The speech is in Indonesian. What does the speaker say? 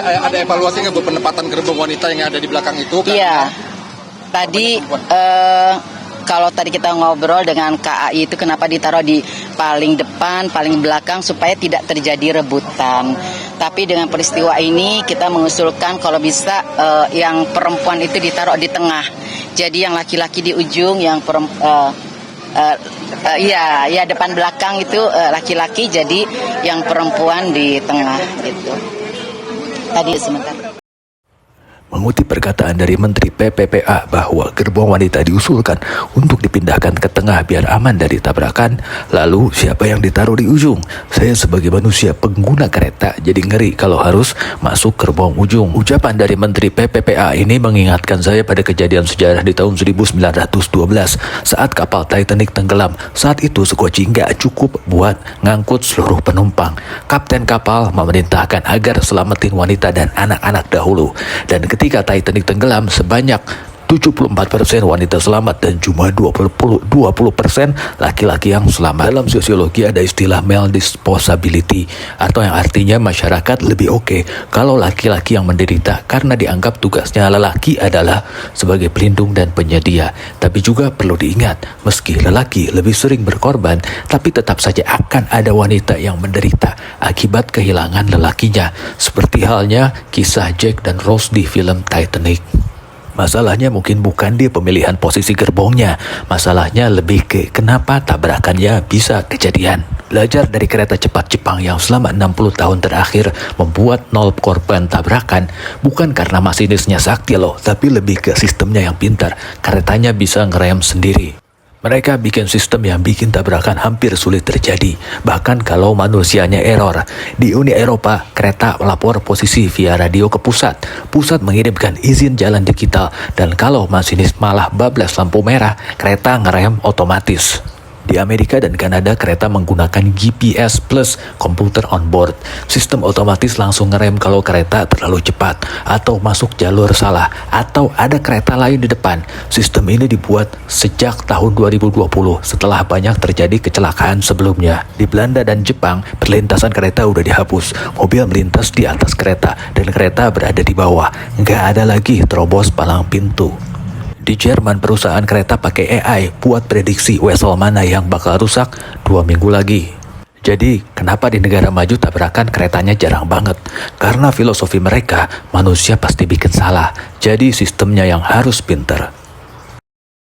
Ada evaluasi nggak buat penempatan gerbong wanita yang ada di belakang itu? Iya, tadi kalau tadi kita ngobrol dengan KAI itu kenapa ditaruh di paling depan, paling belakang supaya tidak terjadi rebutan. Tapi dengan peristiwa ini kita mengusulkan kalau bisa yang perempuan itu ditaruh di tengah. Jadi yang laki-laki di ujung, yang ya depan belakang itu laki-laki, jadi yang perempuan di tengah gitu. Tadi sebentar. Mengutip perkataan dari Menteri PPPA bahwa gerbong wanita diusulkan untuk dipindahkan ke tengah biar aman dari tabrakan, lalu siapa yang ditaruh di ujung? Saya sebagai manusia pengguna kereta jadi ngeri kalau harus masuk gerbong ujung. Ucapan dari Menteri PPPA ini mengingatkan saya pada kejadian sejarah di tahun 1912 saat kapal Titanic tenggelam. Saat itu sekoci nggak cukup buat ngangkut seluruh penumpang. Kapten kapal memerintahkan agar selamatin wanita dan anak-anak dahulu. Dan ketika Titanic tenggelam, sebanyak 74% wanita selamat dan cuma 20% laki-laki yang selamat. Dalam sosiologi ada istilah male disposability, atau yang artinya masyarakat lebih oke kalau laki-laki yang menderita karena dianggap tugasnya lelaki adalah sebagai pelindung dan penyedia. Tapi juga perlu diingat, meski lelaki lebih sering berkorban, tapi tetap saja akan ada wanita yang menderita akibat kehilangan lelakinya, seperti halnya kisah Jack dan Rose di film Titanic. Masalahnya mungkin bukan di pemilihan posisi gerbongnya, masalahnya lebih ke kenapa tabrakannya bisa kejadian. Belajar dari kereta cepat Jepang yang selama 60 tahun terakhir membuat 0 korban tabrakan, bukan karena masinisnya sakti loh, tapi lebih ke sistemnya yang pintar. Keretanya bisa ngerem sendiri. Mereka bikin sistem yang bikin tabrakan hampir sulit terjadi, bahkan kalau manusianya error. Di Uni Eropa, kereta melapor posisi via radio ke pusat. Pusat mengirimkan izin jalan digital, dan kalau masinis malah bablas lampu merah, kereta ngerem otomatis. Di Amerika dan Kanada, kereta menggunakan GPS plus komputer on board. Sistem otomatis langsung ngerem kalau kereta terlalu cepat, atau masuk jalur salah, atau ada kereta lain di depan. Sistem ini dibuat sejak tahun 2020 setelah banyak terjadi kecelakaan sebelumnya. Di Belanda dan Jepang, perlintasan kereta udah dihapus. Mobil melintas di atas kereta, dan kereta berada di bawah. Nggak ada lagi terobos palang pintu. Di Jerman, perusahaan kereta pakai AI buat prediksi wesel mana yang bakal rusak 2 minggu lagi. Jadi, kenapa di negara maju tabrakan keretanya jarang banget? Karena filosofi mereka, manusia pasti bikin salah. Jadi sistemnya yang harus pinter.